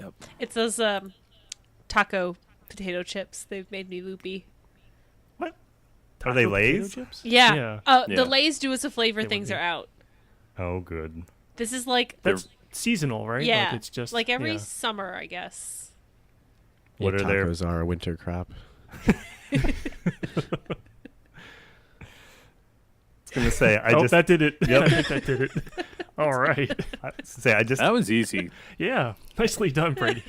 Yep. It's those taco potato chips. They've made me loopy. What? Taco Are they potato Lay's? chips? Yeah. Yeah. The Lay's do us a flavor They would things be. are out. Oh, good. This is like That's seasonal, right? yeah, Like it's just like every yeah. summer, I guess. What Yeah, are their- tacos are a winter crop. I was gonna say that did it. Yep. I think that did it. All right. I just That was easy. Yeah. Nicely done, Brady.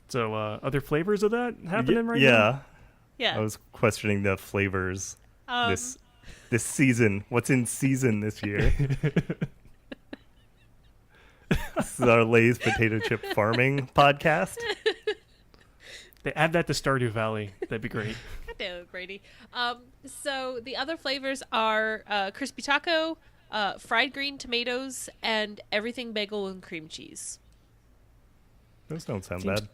So, other flavors of that happening right now? yeah. Yeah. I was questioning the flavors Um, this season. What's in season this year? This is our Lay's potato chip farming podcast. They add that to Stardew Valley. That'd be great. God damn it, Brady. So the other flavors are crispy taco, fried green tomatoes, and everything bagel and cream cheese. Those don't sound Seems- bad.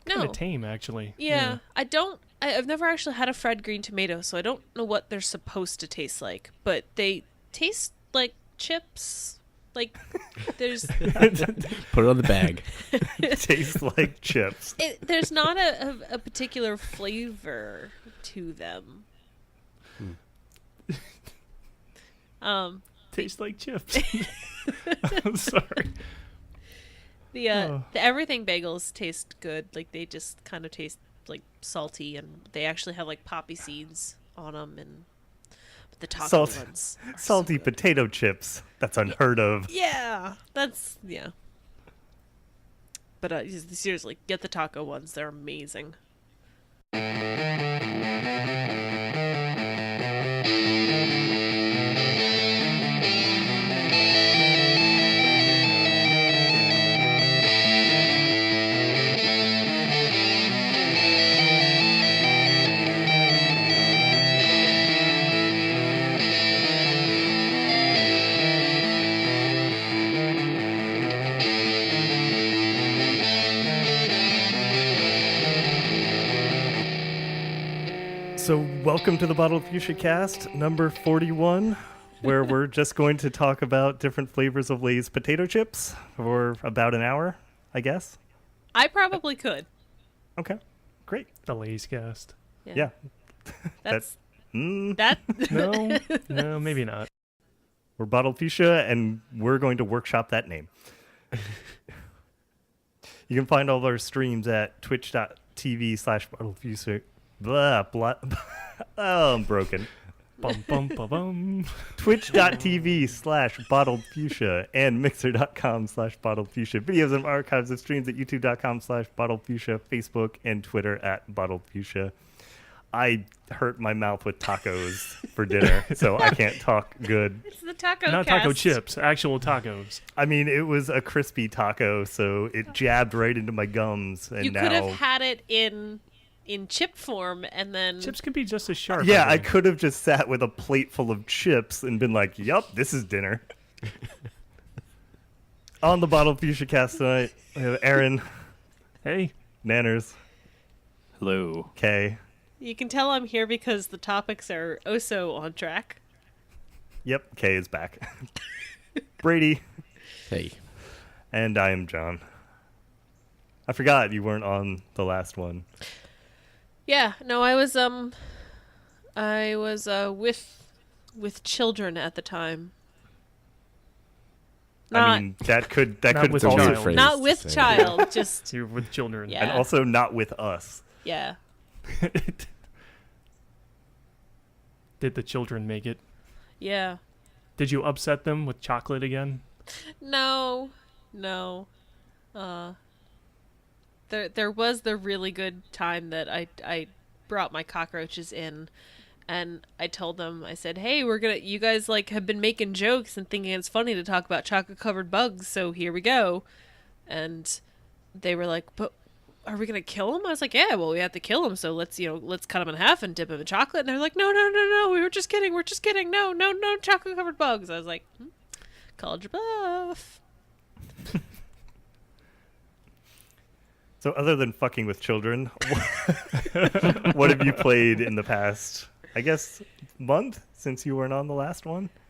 No. Kind of tame, actually. Yeah, I've never actually had a fried green tomato, so I don't know what they're supposed to taste like. But they taste like chips. Like there's Put it on the bag. Tastes like chips. there's not a particular flavor to them. Tastes like chips. I'm sorry. The Oh. the everything bagels taste good. Like they just kind of taste like salty, and they actually have like poppy seeds on them, and the taco ones. are so Salty good. potato chips. That's unheard of. Yeah, that's yeah. But seriously, get the taco ones. They're amazing. So, welcome to the Bottled Fuchsia Cast, number 41, where we're just going to talk about different flavors of Lay's potato chips for about an hour, I guess. I probably could. Okay, great. The Layscast. Yeah. That's Mm, that. No, maybe not. we're Bottled Fuchsia, and we're going to workshop that name. You can find all of our streams at twitch.tv/bottledfuchsia. Blah, blah. Oh, I'm broken. Bum, bum, bum, bum. Twitch.tv/bottledfuchsia and mixer.com/bottledfuchsia. Videos and archives of streams at youtube.com/bottledfuchsia, Facebook and Twitter at bottledfuchsia. I hurt my mouth with tacos for dinner, so I can't talk good. It's the taco Not cast. taco chips, actual tacos. I mean, it was a crispy taco, so it jabbed right into my gums, and You now... could have had it in chip form, and then Chips can be just as sharp. Yeah, I think. could have just sat with a plate full of chips and been like, yup, this is dinner. On the Bottled Fuchsia Cast tonight, we have Aaron, Hey, Nanners, Hello. Kay. You can tell I'm here because the topics are also on track. Yep, Kay is back. Brady, Hey. and I am John. I forgot you weren't on the last one. Yeah, no, I was with children at the time. I Not mean, that could Not with also... child. phrase not to with say. child, just you're with children. Yeah. And also not with us. yeah. Did the children make it? Yeah. Did you upset them with chocolate again? No. There was the really good time that I brought my cockroaches in, and I told them, I said, hey, you guys like have been making jokes and thinking it's funny to talk about chocolate covered bugs, so here we go. And they were like, but are we gonna kill them? I was like, yeah, well, we have to kill them, so let's cut them in half and dip them in chocolate. And they're like, no, we were just kidding, no chocolate covered bugs. I was like, called your bluff. So other than fucking with children, what have you played in the past, I guess, month since you weren't on the last one?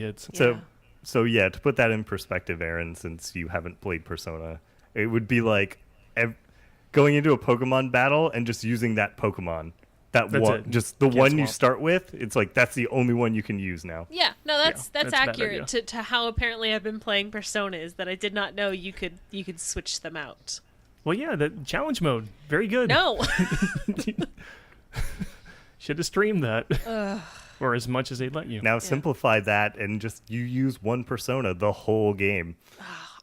gets. So yeah, to put that in perspective, Aaron, since you haven't played Persona, it would be like going into a Pokemon battle and just using that Pokemon. That's one, just the one you start with. It's like that's the only one you can use now. Yeah, no, that's accurate better, to how apparently I've been playing Persona, is that I did not know you could switch them out. Well, yeah, the challenge mode, very good. No. Should have streamed that. Or as much as they'd let you. Now simplify that and just you use one Persona the whole game.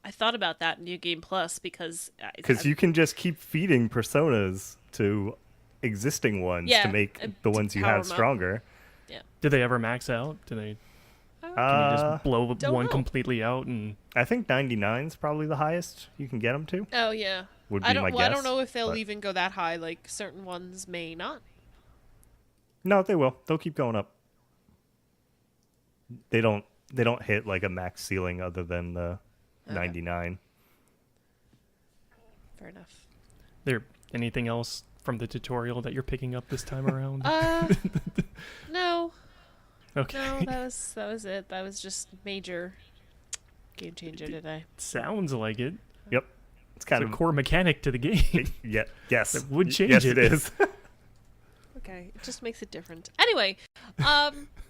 I thought about that in New Game Plus because you can just keep feeding Personas to existing ones to make the ones you have stronger. Yeah. Did they ever max out? Can you just blow one completely out? And I think 99 is probably the highest you can get them to. Oh yeah. Would be my guess. I don't know if they'll even go that high. Like certain ones may not. No, they will. They'll keep going up. They don't hit like a max ceiling other than the 99. Fair enough. There anything else from the tutorial that you're picking up this time around? No. Okay. No, that was it. That was just major game changer today. Sounds like it. Yep. It's kind of a core mechanic to the game. Yes. It would change yes, it. It is. Okay, it just makes it different. Anyway,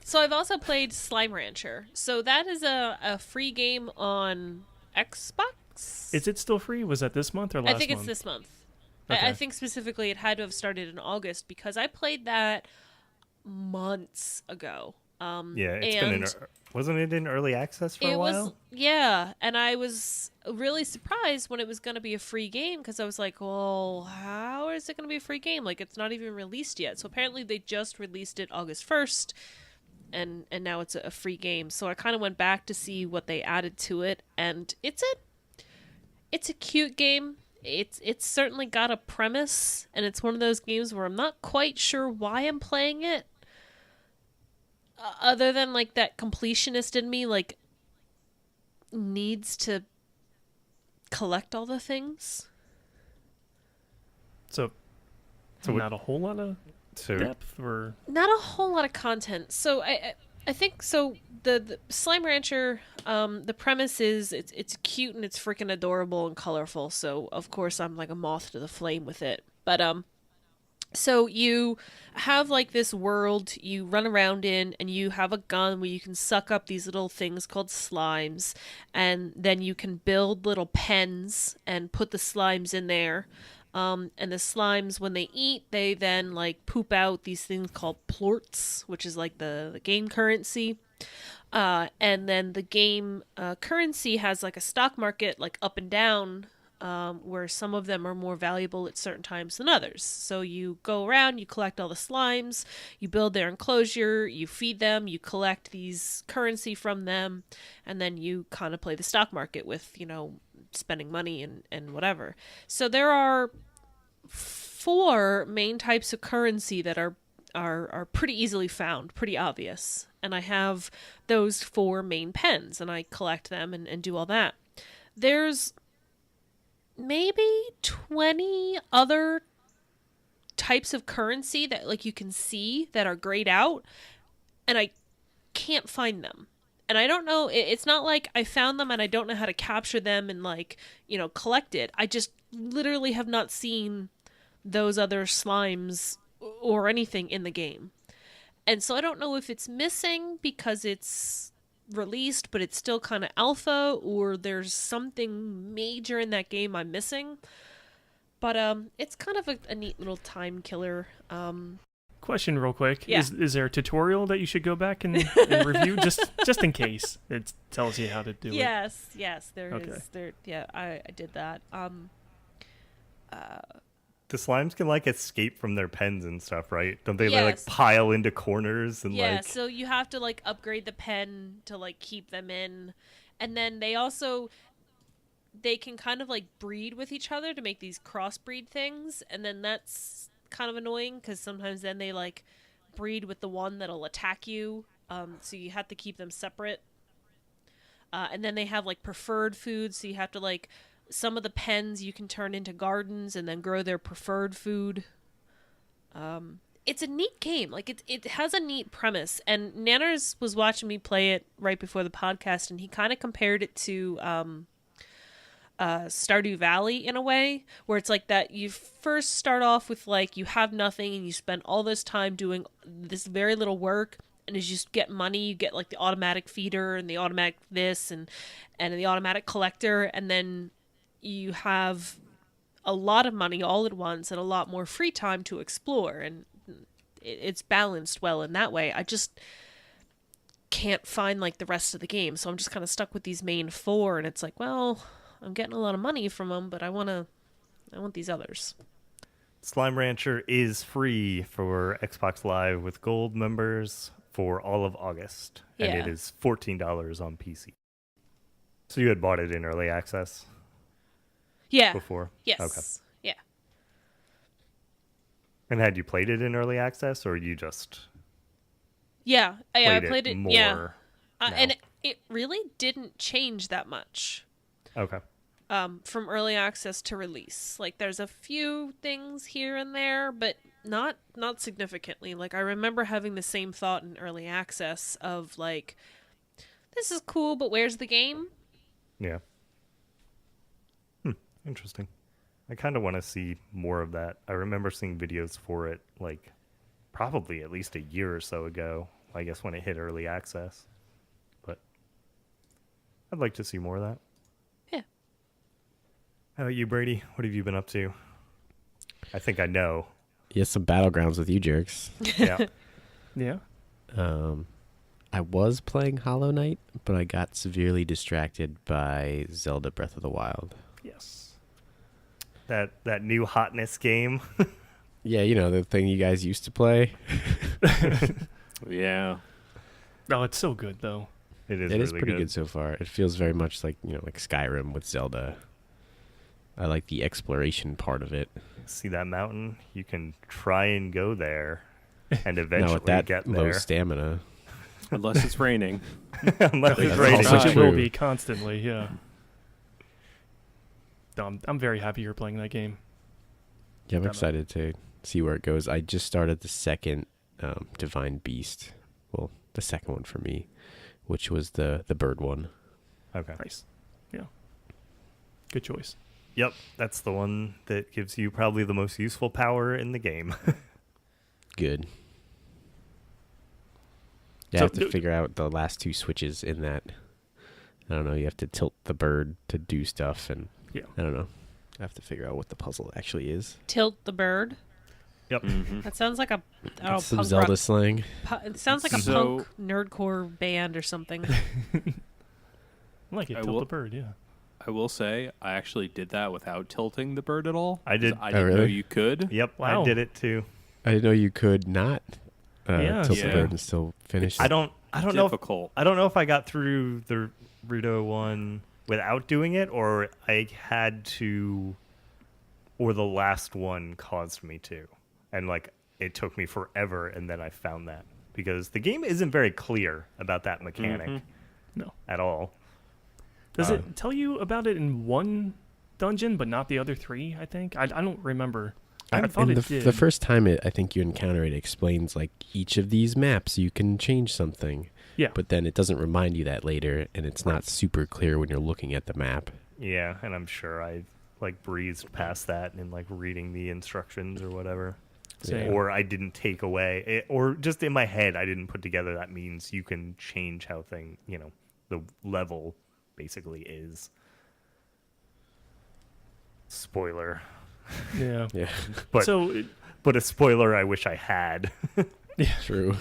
so I've also played Slime Rancher. So that is a free game on Xbox. Is it still free? Was that this month or last month? I think it's this month. Okay. I think specifically it had to have started in August because I played that months ago. Wasn't it in early access for a while? And I was really surprised when it was going to be a free game because I was like, well, how is it going to be a free game? Like, it's not even released yet. So apparently they just released it August 1st, and now it's a free game. So I kind of went back to see what they added to it, and it's a cute game. It's certainly got a premise, and it's one of those games where I'm not quite sure why I'm playing it. Other than like that completionist in me like needs to collect all the things. So not a whole lot of depth or not a whole lot of content. So I think so. The Slime Rancher, the premise is it's cute and it's freaking adorable and colorful. So of course I'm like a moth to the flame with it. But so you have like this world you run around in, and you have a gun where you can suck up these little things called slimes, and then you can build little pens and put the slimes in there. And the slimes, when they eat, they then like poop out these things called plorts, which is like the game currency. And then the game currency has like a stock market, like up and down, where some of them are more valuable at certain times than others. So you go around, you collect all the slimes, you build their enclosure, you feed them, you collect these currency from them, and then you kind of play the stock market with, spending money and whatever. So there are 4 main types of currency that are pretty easily found, pretty obvious. And I have those 4 main pens, and I collect them and do all that. There's maybe 20 other types of currency that like you can see that are grayed out, and I can't find them. And I don't know, it's not like I found them and I don't know how to capture them and like, collect it. I just literally have not seen those other slimes or anything in the game. And so I don't know if it's missing because it's released, but it's still kind of alpha, or there's something major in that game I'm missing. But it's kind of a neat little time killer. Question real quick. Yeah. Is there a tutorial that you should go back and review just in case it tells you how to do it? Yes, there Okay. is. I did that. The slimes can like escape from their pens and stuff, right? Don't they like Yes. pile into corners and Yeah, like so you have to like upgrade the pen to like keep them in. And then they can kind of like breed with each other to make these crossbreed things, and then that's kind of annoying because sometimes then they like breed with the one that'll attack you, so you have to keep them separate. And then they have like preferred foods, so you have to like, some of the pens you can turn into gardens and then grow their preferred food. It's a neat game. Like it has a neat premise. And Nanners was watching me play it right before the podcast, and he kind of compared it to Stardew Valley in a way, where it's like that you first start off with like you have nothing and you spend all this time doing this very little work, and as you get money you get like the automatic feeder and the automatic this and the automatic collector, and then you have a lot of money all at once and a lot more free time to explore, and it's balanced well in that way. I just can't find like the rest of the game, so I'm just kind of stuck with these main 4, and it's like, well, I'm getting a lot of money from them, but I want these others. Slime Rancher is free for Xbox Live with Gold members for all of August, and Yeah. it is $14 on PC. So you had bought it in early access Yeah. before? Yes. Okay. Yeah. And had you played it in early access, or you just Yeah. I played played it it. more? Yeah. now? And it really didn't change that much. Okay. From early access to release. Like there's a few things here and there, but not significantly. Like I remember having the same thought in early access of like, this is cool, but where's the game? Yeah. Interesting. I kind of want to see more of that. I remember seeing videos for it like probably at least a year or so ago, I guess when it hit early access. But I'd like to see more of that. Yeah. How about you, Brady? What have you been up to? I think I know. Yes, some battlegrounds with you jerks. Yeah. Yeah. I was playing Hollow Knight, but I got severely distracted by Zelda Breath of the Wild. Yes. That new hotness game. Yeah, the thing you guys used to play. Yeah. Oh, it's so good though. It is It is really pretty good so far. It feels very much like, like Skyrim with Zelda. I like the exploration part of it. See that mountain? You can try and go there and Now eventually with that get low there. stamina. Unless it's raining. Unless it's That's raining. also Which it true. will be constantly, yeah. No, I'm very happy you're playing that game. Yeah, I'm Demo. excited to see where it goes. I just started the second Divine Beast. Well, the second one for me, which was the bird one. Okay. Nice. Yeah. Good choice. Yep, that's the one that gives you probably the most useful power in the game. Good. Yeah, So- I have to figure out the last two switches in that. I don't know. You have to tilt the bird to do stuff, and Yeah. I don't know. I have to figure out what the puzzle actually is. Tilt the bird. Yep. That sounds like a Some punk Zelda rock. slang. It sounds like a So- punk nerdcore band or something. I like it. I Tilt will- the bird, yeah. I will say I actually did that without tilting the bird at all. I did. 'cause I didn't know really? you could. Yep, Wow. I did it too. I didn't know you could not Yeah. tilt the Yeah. bird and still finish. I don't know. Difficult. I don't know if I got through the Rito one without doing it, or I had to, or the last one caused me to, and like it took me forever, and then I found that because the game isn't very clear about that mechanic No. at all. Does it tell you about it in one dungeon, but not the other three, I think? I don't remember. I thought and it did. the first time I think you encounter it explains like each of these maps you can change something. Yeah. But then it doesn't remind you that later, and it's not super clear when you're looking at the map. Yeah, and I'm sure I like breezed past that in like reading the instructions or whatever. Same. Or I didn't take away it, or just in my head I didn't put together that means you can change how the level basically is. Spoiler. Yeah. Yeah, But So, but a spoiler I wish I had. true.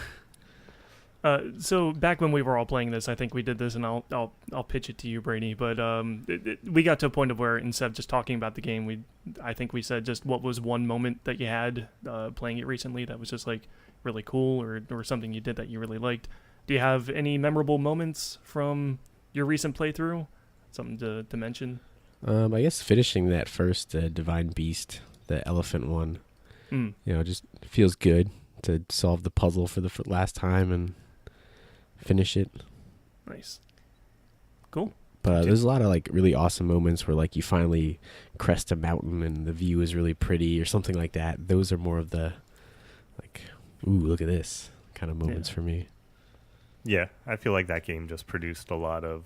so back when we were all playing this, I think we did this, and I'll pitch it to you, Brady. But we got to a point of where instead of just talking about the game, I think we said just what was one moment that you had playing it recently that was just like really cool, or something you did that you really liked. Do you have any memorable moments from your recent playthrough? Something to mention? I guess finishing that first Divine Beast, the elephant one, just feels good to solve the puzzle for the last time and finish it. Nice. Cool. But there's a lot of like really awesome moments where like you finally crest a mountain and the view is really pretty or something like that. Those are more of the like, ooh, look at this kind of moments for me. Yeah, I feel like that game just produced a lot of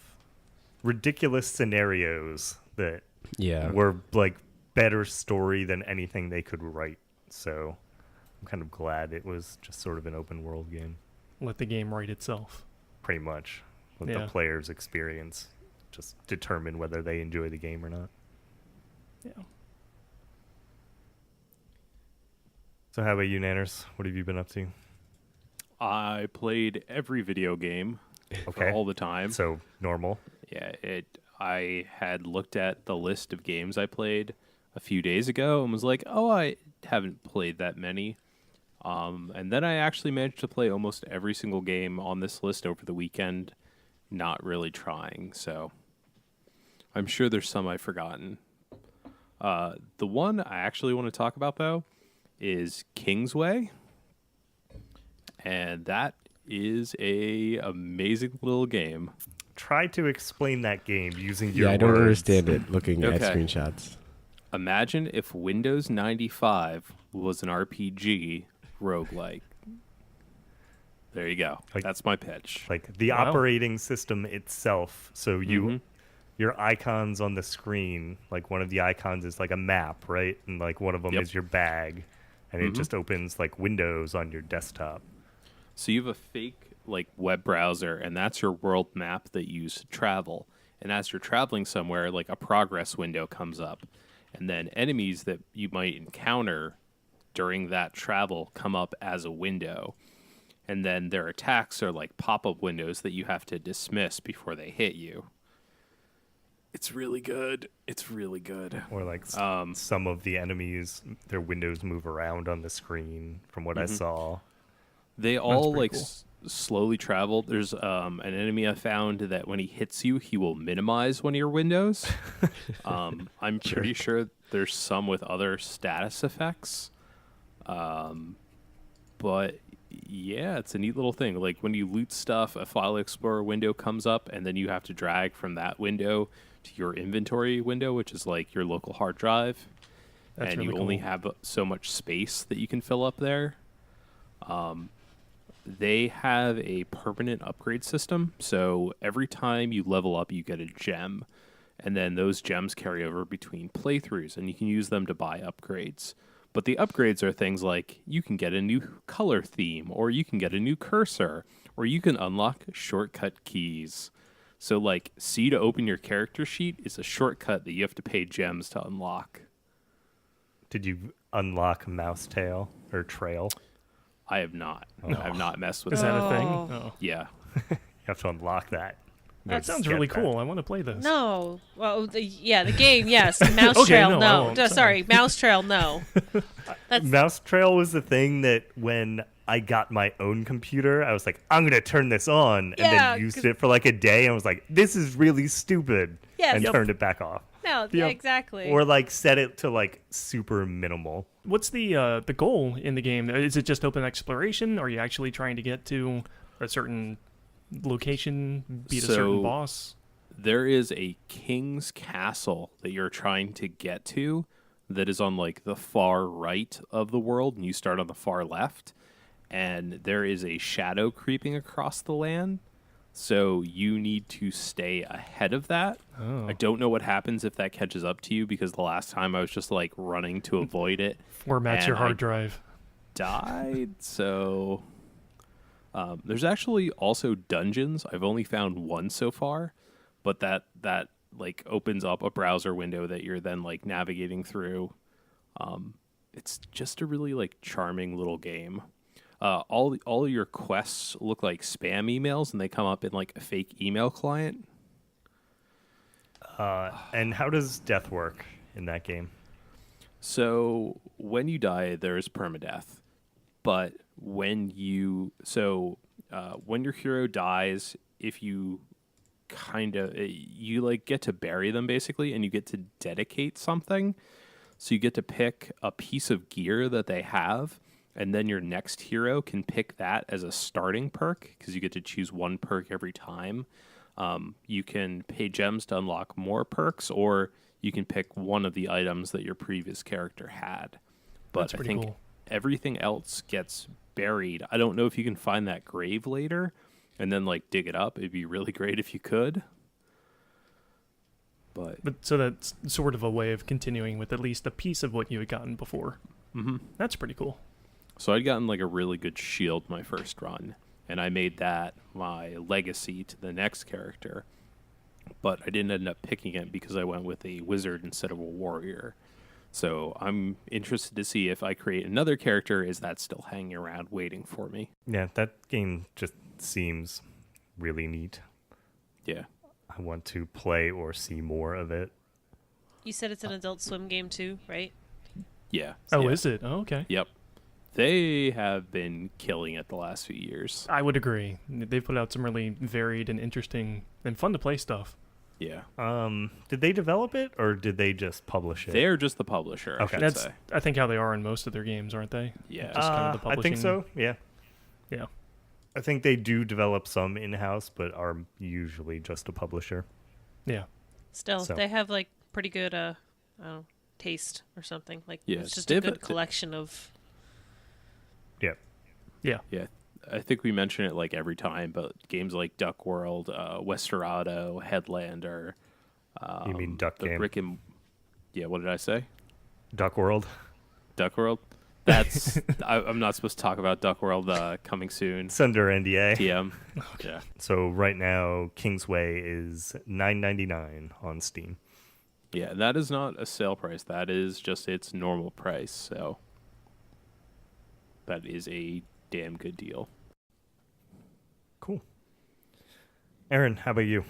ridiculous scenarios that Yeah. were like better story than anything they could write. So I'm kind of glad it was just sort of an open world game, Let the game write itself. pretty much. Let Yeah. the player's experience just determine whether they enjoy the game or not. Yeah. So how about you, Nanners? What have you been up to? I played every video game for Okay. all the time. So normal. Yeah, I had looked at the list of games I played a few days ago and was like, oh, I haven't played that many. And then I actually managed to play almost every single game on this list over the weekend, not really trying. So I'm sure there's some I've forgotten. The one I actually want to talk about, though, is Kingsway. And that is a amazing little game. Try to explain that game using your Yeah, I don't words. understand it looking at Okay. screenshots. Imagine if Windows 95 was an RPG roguelike. There you go. Like- That's my pitch. Like the Wow. operating system itself. So Mhm. your icons on the screen, like one of the icons is like a map, right? And like one of them Yep. is your bag, and it just opens like windows on your desktop. So you have a fake like web browser, and that's your world map that you use to travel. And as you're traveling somewhere, like a progress window comes up, and then enemies that you might encounter during that travel come up as a window. And then their attacks are like pop-up windows that you have to dismiss before they hit you. It's really good. It's really good. Or like some of the enemies, their windows move around on the screen. From what I saw, They all pretty like cool. slowly travel. There's an enemy I found that when he hits you, he will minimize one of your windows. I'm pretty sure there's some with other status effects. But yeah, it's a neat little thing. Like when you loot stuff, a file explorer window comes up, and then you have to drag from that window to your inventory window, which is like your local hard drive. That's and really you only cool. have so much space that you can fill up there. they have a permanent upgrade system. So every time you level up, you get a gem. And then those gems carry over between playthroughs, and you can use them to buy upgrades. But the upgrades are things like you can get a new color theme, or you can get a new cursor, or you can unlock shortcut keys. So, like, C to open your character sheet is a shortcut that you have to pay gems to unlock. Did you unlock mouse tail or trail? I have not. I have not messed with Is that. that a thing? Oh. Oh. Yeah. You have to unlock that. That sounds really cool. I want to play this. No. Well, the game, yes. Mouse Okay, trail, no, I no. won't. No, Sorry. sorry. Mouse trail, no. That's Mouse trail was the thing that when I got my own computer, I was like, I'm going to turn this on. And Yeah, then used 'cause- it for like a day and was like, this is really stupid. Yes. And Yep. turned it back off. no, yeah, Yep. exactly. Or like set it to like super minimal. What's the goal in the game? Is it just open exploration? Or are you actually trying to get to a certain location, beat a certain So- boss? There is a king's castle that you're trying to get to that is on like the far right of the world, and you start on the far left. And there is a shadow creeping across the land, so you need to stay ahead of that. Oh. I don't know what happens if that catches up to you, because the last time I was just like running to avoid it, Format your and hard I drive. died. So there's actually also dungeons. I've only found one so far, but that like opens up a browser window that you're then like navigating through. It's just a really like charming little game. All of your quests look like spam emails, and they come up in like a fake email client. And how does death work in that game? So when you die, there's permadeath. But when your hero dies, if you you like get to bury them basically, and you get to dedicate something. So you get to pick a piece of gear that they have, and then your next hero can pick that as a starting perk, because you get to choose one perk every time. You can pay gems to unlock more perks, or you can pick one of the items that your previous character had. But That's I pretty think cool. everything else gets buried. I don't know if you can find that grave later and then like dig it up. It'd be really great if you could. But So that's sort of a way of continuing with at least a piece of what you had gotten before. mm-hmm. That's pretty cool. So I'd gotten like a really good shield my first run, and I made that my legacy to the next character. But I didn't end up picking it because I went with a wizard instead of a warrior. So I'm interested to see if I create another character, is that still hanging around waiting for me? Yeah, that game just seems really neat. Yeah. I want to play or see more of it. You said it's an Adult Swim game too, right? Yeah. Oh, yeah. is it? Oh, okay. Yep. They have been killing it the last few years. I would agree. They've put out some really varied and interesting and fun to play stuff. Yeah. Did they develop it or did they just publish it? They're just the publisher, Okay. I should That's, say. I think, how they are in most of their games, aren't they? Yeah. Just kind of the I think publishing. so. Yeah. Yeah. I think they do develop some in-house, but are usually just a publisher. Yeah. Still, So- they have like pretty good I don't know, taste or something. Like Yeah, it's just they a have good a- collection of Yeah. Yeah. Yeah. I think we mention it like every time, but games like Duck World, Westerado, Headlander. You mean Duck the Game? Yeah, what did I say? Duck World. Duck World? That's I'm not supposed to talk about Duck World coming soon. It's under NDA. TM. Yeah. So right now, Kingsway is $9.99 on Steam. Yeah, that is not a sale price. That is just its normal price. So that is a damn good deal. Cool. Aaron, how about you?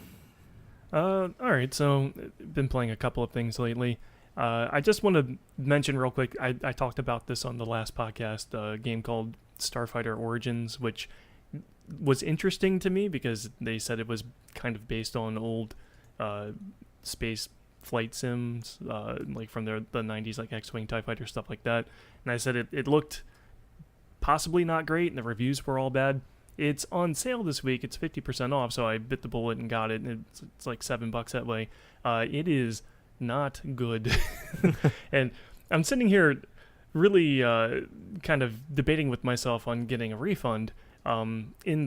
All right. So, been playing a couple of things lately. I just want to mention real quick. I talked about this on the last podcast. A game called Starfighter Origins, which was interesting to me because they said it was kind of based on old space flight sims, like from the 90s, like X-Wing, TIE Fighter, stuff like that. And I said it looked possibly not great, and the reviews were all bad. It's on sale this week. It's 50% off, so I bit the bullet and got it. And it's like $7 that way. It is not good. And I'm sitting here really kind of debating with myself on getting a refund. In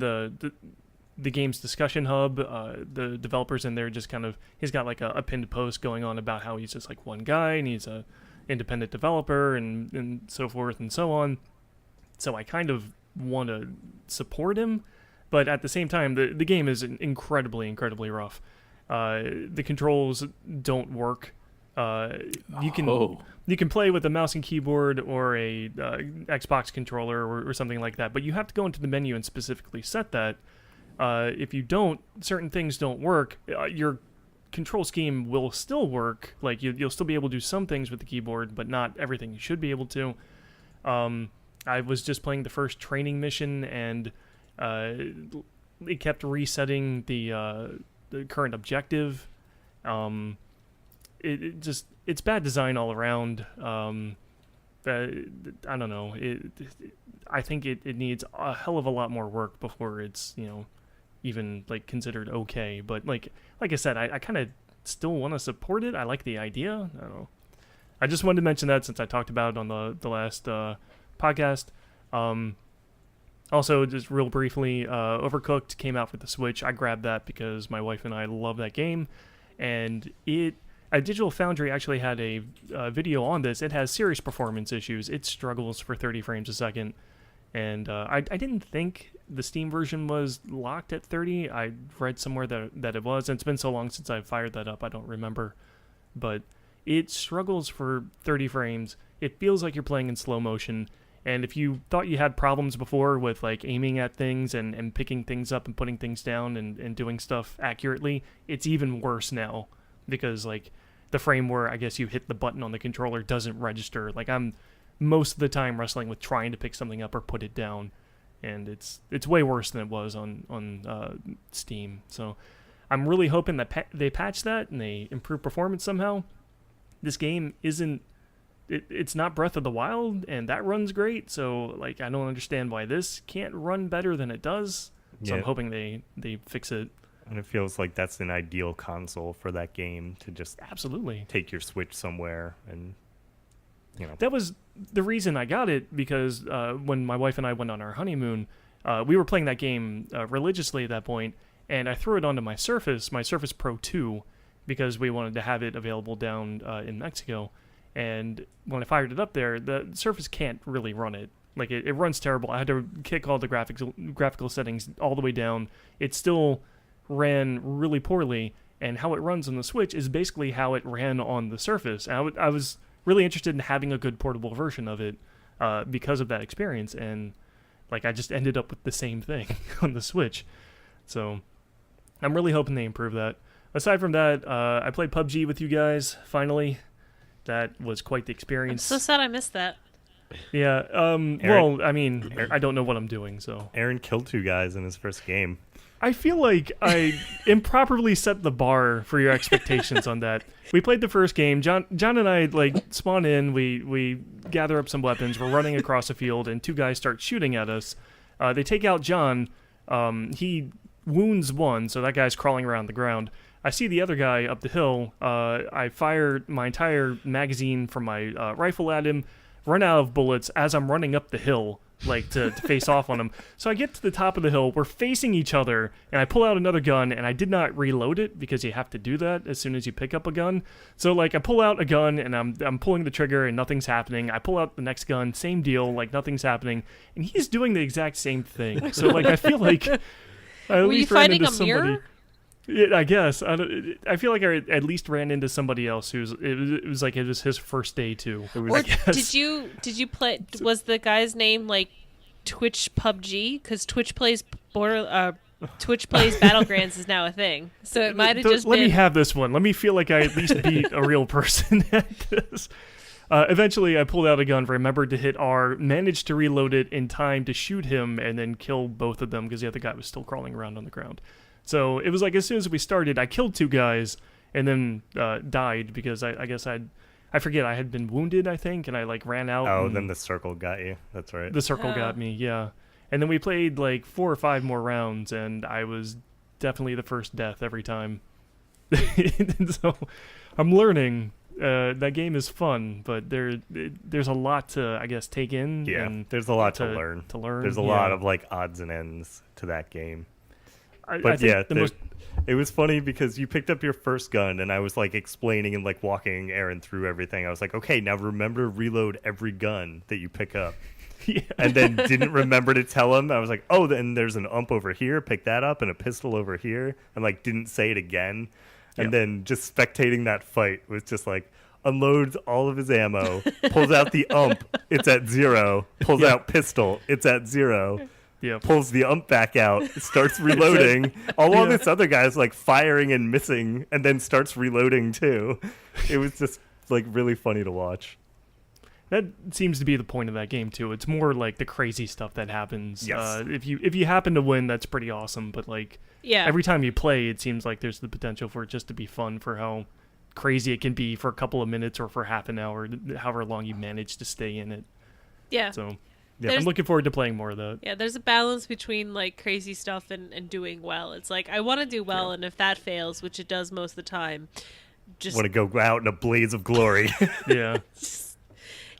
the game's discussion hub, the developers in there just kind of, he's got like a pinned post going on about how he's just like one guy and he's a independent developer and so forth and so on. So I kind of want to support him, but at the same time, the game is incredibly, incredibly rough. The controls don't work. You can play with a mouse and keyboard or a Xbox controller or something like that, but you have to go into the menu and specifically set that. If you don't, certain things don't work. Your control scheme will still work. Like you'll still be able to do some things with the keyboard, but not everything you should be able to. I was just playing the first training mission, and it kept resetting the current objective. It's bad design all around. I don't know. I think it needs a hell of a lot more work before it's, even like considered okay. But like I said, I kind of still want to support it. I like the idea. I don't know. I just wanted to mention that since I talked about it on the last podcast. Also, just real briefly, Overcooked came out for the Switch. I grabbed that because my wife and I love that game, and Digital Foundry actually had a video on this. It has serious performance issues. It struggles for 30 frames a second. And I didn't think the Steam version was locked at 30. I read somewhere that it was. And it's been so long since I fired that up, I don't remember. But it struggles for 30 frames. It feels like you're playing in slow motion. And if you thought you had problems before with like aiming at things and picking things up and putting things down and doing stuff accurately, it's even worse now. Because like the frame where I guess you hit the button on the controller doesn't register. Like I'm most of the time wrestling with trying to pick something up or put it down, and it's way worse than it was on Steam. So I'm really hoping that they patch that and they improve performance somehow. This game it's not Breath of the Wild, and that runs great, so like I don't understand why this can't run better than it does. So I'm hoping they fix it. And it feels like that's an ideal console for that game to just absolutely take your Switch somewhere. And that was the reason I got it, because when my wife and I went on our honeymoon, we were playing that game religiously at that point, and I threw it onto my Surface Pro 2, because we wanted to have it available down in Mexico. And when I fired it up there, the Surface can't really run it. Like it runs terrible. I had to kick all the graphical settings all the way down. It still ran really poorly, and how it runs on the Switch is basically how it ran on the Surface. And I was really interested in having a good portable version of it because of that experience, and like I just ended up with the same thing on the Switch. So I'm really hoping they improve that. Aside from that, I played PUBG with you guys finally. That was quite the experience. I'm so sad I missed that. Yeah. Well, I mean, I don't know what I'm doing, so. Aaron killed 2 guys in his first game. I feel like I improperly set the bar for your expectations on that. We played the first game. John and I like spawn in. We gather up some weapons. We're running across a field, and 2 guys start shooting at us. They take out John. He wounds one, so that guy's crawling around the ground. I see the other guy up the hill. I fire my entire magazine from my rifle at him, run out of bullets as I'm running up the hill, like to face off on him. So I get to the top of the hill. We're facing each other, and I pull out another gun, and I did not reload it because you have to do that as soon as you pick up a gun. So like I pull out a gun, and I'm pulling the trigger, and nothing's happening. I pull out the next gun, same deal, like nothing's happening, and he's doing the exact same thing. So like I feel like I at Were you least ran fighting into a somebody. mirror? Yeah, I guess. I feel like I at least ran into somebody else it was like it was his first day too. Or did you play? Was the guy's name like Twitch PUBG? Because Twitch plays Battlegrounds is now a thing, so it might have just. Let been... me have this one. Let me feel like I at least beat a real person at this. Eventually, I pulled out a gun, remembered to hit R, managed to reload it in time to shoot him, and then kill both of them because the other guy was still crawling around on the ground. So it was like as soon as we started, I killed 2 guys and then died because I guess I forget, I had been wounded, I think, and I like ran out. Oh, then the circle got you. That's right. The circle got me, yeah. And then we played like 4 or 5 more rounds, and I was definitely the first death every time. And so I'm learning That game is fun, but there's a lot to, I guess, take in. Yeah, and there's a lot to learn. There's a lot of like odds and ends to that game. I But think yeah, the most it was funny because you picked up your first gun, and I was like explaining and like walking Aaron through everything. I was like, okay, now remember to reload every gun that you pick up. yeah. And then didn't remember to tell him. I was like, oh, then there's an ump over here, pick that up, and a pistol over here, and like didn't say it again. And then just spectating that fight was just like unloads all of his ammo, pulls out the ump, it's at 0, pulls out pistol, it's at 0. Yeah. Pulls the ump back out, starts reloading. All while this other guy's like firing and missing, and then starts reloading too. It was just like really funny to watch. That seems to be the point of that game too. It's more like the crazy stuff that happens. Yes. If you happen to win, that's pretty awesome. But like Yeah. every time you play, it seems like there's the potential for it just to be fun for how crazy it can be for a couple of minutes or for half an hour, however long you manage to stay in it. Yeah. So There's- I'm looking forward to playing more of that. Yeah, there's a balance between like crazy stuff and doing well. It's like I want to do well, and if that fails, which it does most of the time, just Want to go out in a blaze of glory. Yeah.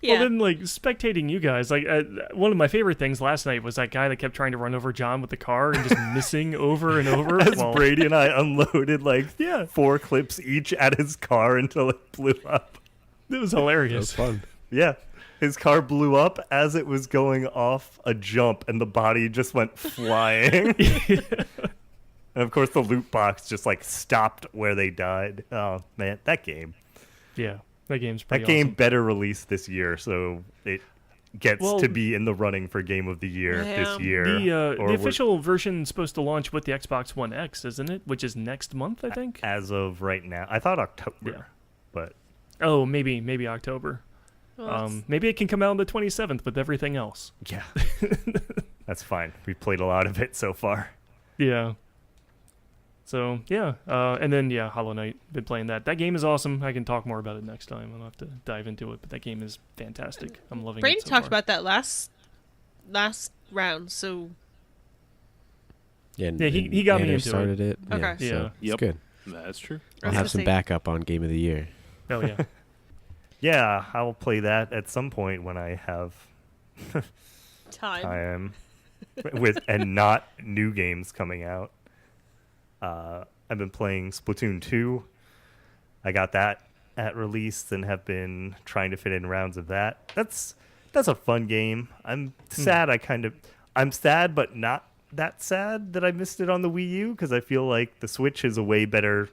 yeah. Well, then, like, spectating you guys, like, one of my favorite things last night was that guy that kept trying to run over John with the car and just missing over and over. As Well, Brady and I unloaded like 4 clips each at his car until it blew up. it was That was hilarious. fun. Yeah. His car blew up as it was going off a jump, and the body just went flying. And of course, the loot box just like stopped where they died. Oh man, that game! Yeah, that game's That pretty game awesome. better release this year, so it gets Well, to be in the running for Game of the Year this Yeah. year. The Or we're- official version's supposed to launch with the Xbox One X, isn't it? Which is next month, I think. as of right now, I thought October, Yeah. but Oh, maybe October. Well, it's- Maybe it can come out on the 27th with everything else. yeah, that's fine. We've played a lot of it so far. Yeah. So yeah, and then Hollow Knight. Been playing that. That game is awesome. I can talk more about it next time. I'll have to dive into it, but that game is fantastic. I'm loving Brady it. So talked far. about that last round, so Yeah, Yeah, he got me Nanners into it. started it. Okay. Yeah, so Yeah. it's Yep. good. That's true. I I'll was have gonna some say- backup on Game of the Year. Oh yeah. Yeah, I'll play that at some point when I have time. time with and not new games coming out. I've been playing Splatoon 2. I got that at release and have been trying to fit in rounds of that. That's a fun game. I'm sad I'm sad but not that sad that I missed it on the Wii U because I feel like the Switch is a way better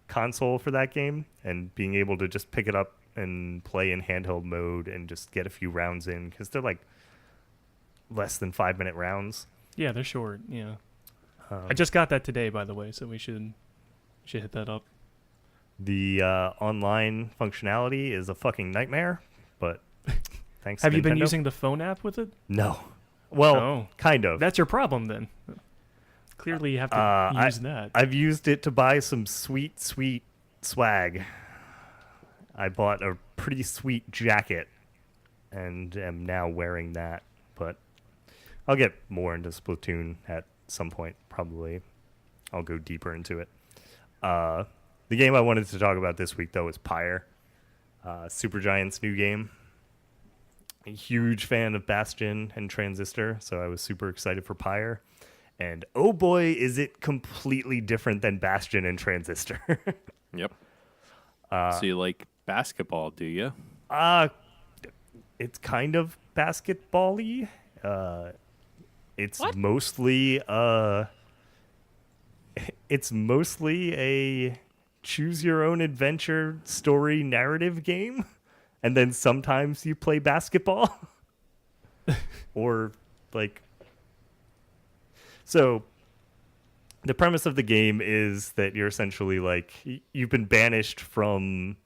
console for that game, and being able to just pick it up and play in handheld mode and just get a few rounds in because they're like less than 5-minute rounds. Yeah, they're short. Yeah. I just got that today, by the way, so we should hit that up. The online functionality is a fucking nightmare, but thanks. Have you been Nintendo. using the phone app with it? No. Well, Oh. kind of. That's your problem then. Clearly, you have to use that. I've used it to buy some sweet swag. I bought a pretty sweet jacket and am now wearing that. But I'll get more into Splatoon at some point, probably. I'll go deeper into it. The game I wanted to talk about this week, though, is Pyre. Supergiant's new game. A huge fan of Bastion and Transistor, so I was super excited for Pyre. And oh boy, is it completely different than Bastion and Transistor. Yep. So you like basketball, do you? It's kind of basketball-y. It's What? mostly a choose your own adventure story narrative game, and then sometimes you play basketball. Or like, so the premise of the game is that you're essentially like you've been banished from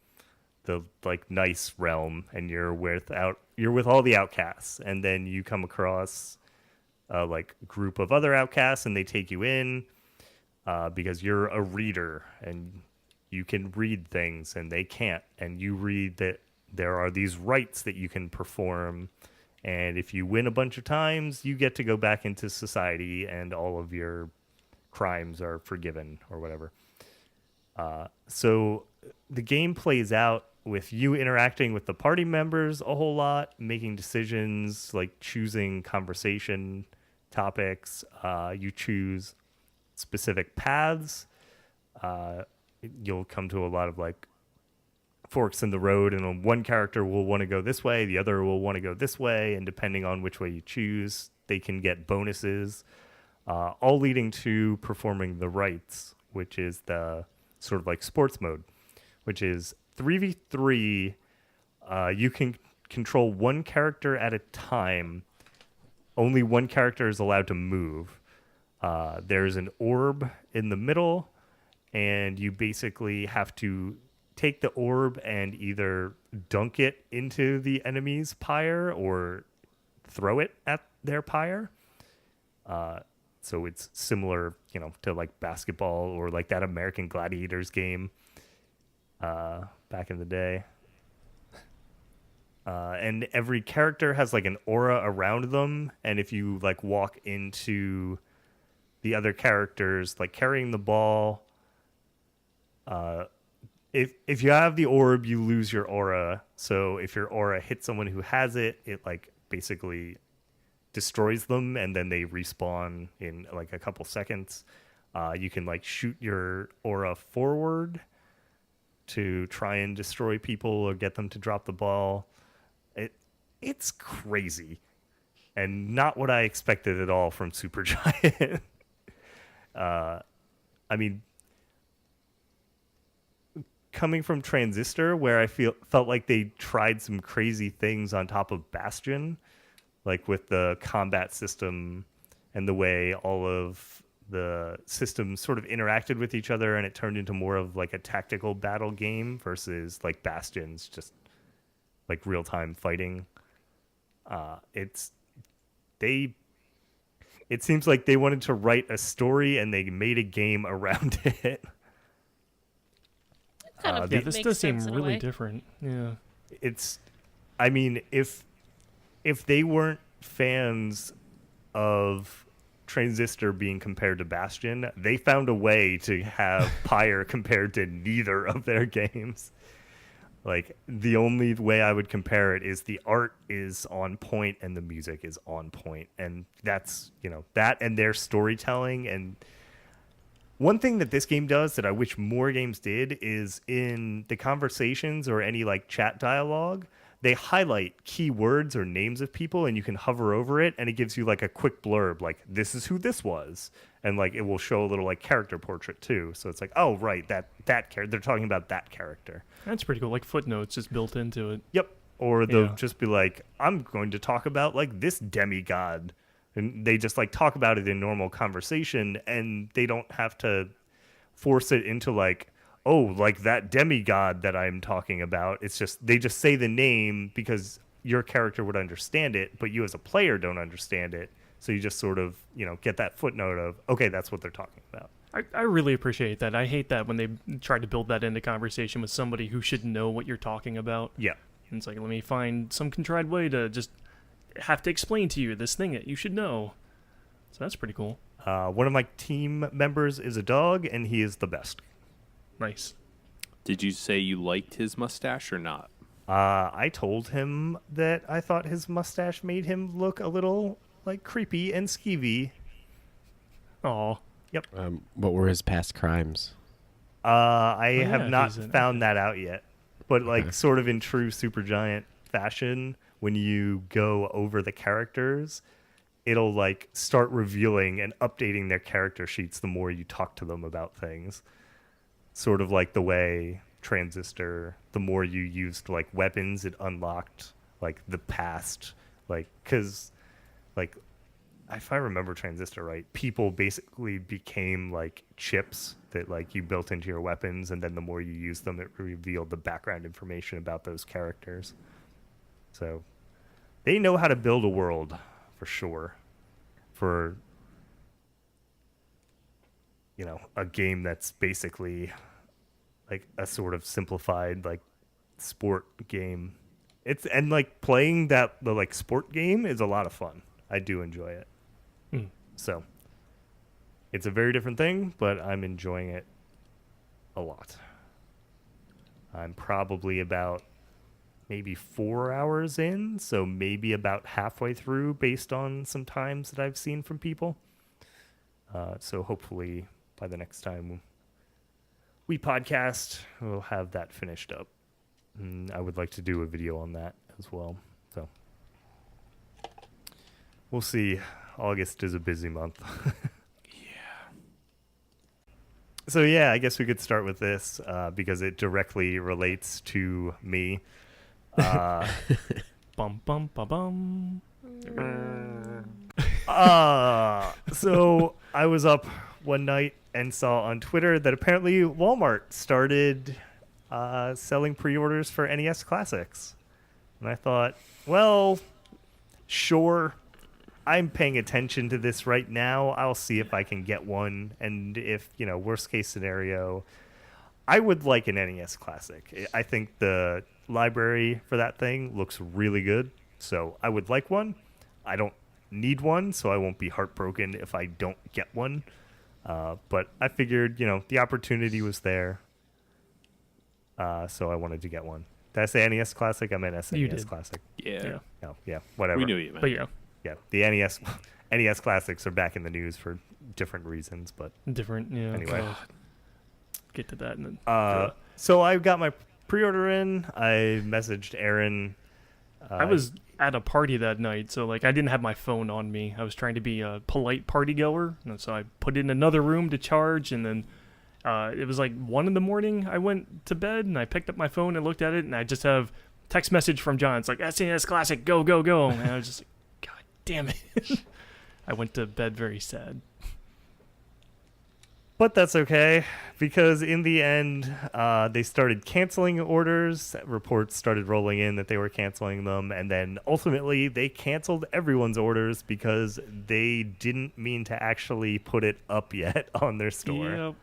the like nice realm, and you're with all the outcasts, and then you come across a like group of other outcasts, and they take you in because you're a reader and you can read things and they can't, and you read that there are these rites that you can perform, and if you win a bunch of times you get to go back into society and all of your crimes are forgiven or whatever. So the game plays out with you interacting with the party members a whole lot, making decisions, like choosing conversation topics. You choose specific paths. You'll come to a lot of like forks in the road, and one character will want to go this way, the other will want to go this way, and depending on which way you choose, they can get bonuses, all leading to performing the rights, which is the sort of like sports mode, which is 3v3. You can control one character at a time. Only one character is allowed to move. There's an orb in the middle, and you basically have to take the orb and either dunk it into the enemy's pyre or throw it at their pyre. So it's similar, to like basketball or like that American Gladiators game back in the day. And every character has like an aura around them, and if you like walk into the other characters like carrying the ball, if you have the orb, you lose your aura. So if your aura hits someone who has it, it like basically destroys them, and then they respawn in like a couple seconds. You can like shoot your aura forward to try and destroy people or get them to drop the ball. It's crazy, and not what I expected at all from Supergiant. I mean, coming from Transistor, where I felt like they tried some crazy things on top of Bastion, like with the combat system and the way all of the systems sort of interacted with each other, and it turned into more of like a tactical battle game versus like Bastion's just like real-time fighting. It seems like they wanted to write a story and they made a game around it. Kind of Yeah, this makes does seem sense in a really way. different. Yeah. I mean, if they weren't fans of Transistor being compared to Bastion, they found a way to have Pyre compared to neither of their games. Like, the only way I would compare it is the art is on point and the music is on point. And that's, that and their storytelling. And one thing that this game does that I wish more games did is in the conversations or any like chat dialogue, they highlight key words or names of people, and you can hover over it, and it gives you like a quick blurb, like this is who this was, and like it will show a little like character portrait too. So it's like, oh right, that character. They're talking about that character. That's pretty cool. Like footnotes just built into it. Yep. Or they'll Yeah. just be like, I'm going to talk about like this demigod, and they just like talk about it in normal conversation, and they don't have to force it into like, oh, like that demigod that I'm talking about. It's just, they just say the name because your character would understand it, but you as a player don't understand it. So you just sort of, get that footnote of, okay, that's what they're talking about. I really appreciate that. I hate that when they try to build that into conversation with somebody who should know what you're talking about. Yeah. And it's like, let me find some contrived way to just have to explain to you this thing that you should know. So that's pretty cool. One of my team members is a dog, and he is the best. Nice. Did you say you liked his mustache or not? I told him that I thought his mustache made him look a little like creepy and skeevy. Aw. Yep. What were his past crimes? I yeah, have not he's an found that out yet. But like sort of in true Supergiant fashion, when you go over the characters, it'll like start revealing and updating their character sheets the more you talk to them about things. Sort of like the way Transistor, the more you used like weapons, it unlocked like the past, like, because like if I remember Transistor right, people basically became like chips that like you built into your weapons, and then the more you used them, it revealed the background information about those characters. So they know how to build a world for sure, for a game that's basically like a sort of simplified like sport game. And like playing the like sport game is a lot of fun. I do enjoy it. So it's a very different thing, but I'm enjoying it a lot. I'm probably about maybe 4 hours in, so maybe about halfway through based on some times that I've seen from people. So hopefully by the next time we podcast, we'll have that finished up. And I would like to do a video on that as well. So we'll see. August is a busy month. So yeah, I guess we could start with this because it directly relates to me. Bum bum ba bum. So I was up one night and saw on Twitter that apparently Walmart started selling pre-orders for NES Classics. And I thought, well, sure, I'm paying attention to this right now. I'll see if I can get one. And if, worst case scenario, I would like an NES Classic. I think the library for that thing looks really good. So I would like one. I don't need one, so I won't be heartbroken if I don't get one. But I figured, the opportunity was there. So I wanted to get one. Did I say NES Classic? I meant SNES Classic. Yeah. Oh, yeah, whatever. We knew you meant. But yeah, The NES Classics are back in the news for different reasons, but different. Yeah. anyway. Get to that. And then, So I got my pre-order in. I messaged Aaron. I was at a party that night, so I didn't have my phone on me. I was trying to be a polite party goer, and so I put it in another room to charge, and then it was 1 a.m. I went to bed, and I picked up my phone and looked at it, and I just have text message from John. It's SNES Classic, go, go, go. And I was just God damn it. I went to bed very sad. But that's okay, because in the end, they started canceling orders. Reports started rolling in that they were canceling them, and then ultimately they canceled everyone's orders because they didn't mean to actually put it up yet on their store. Yep,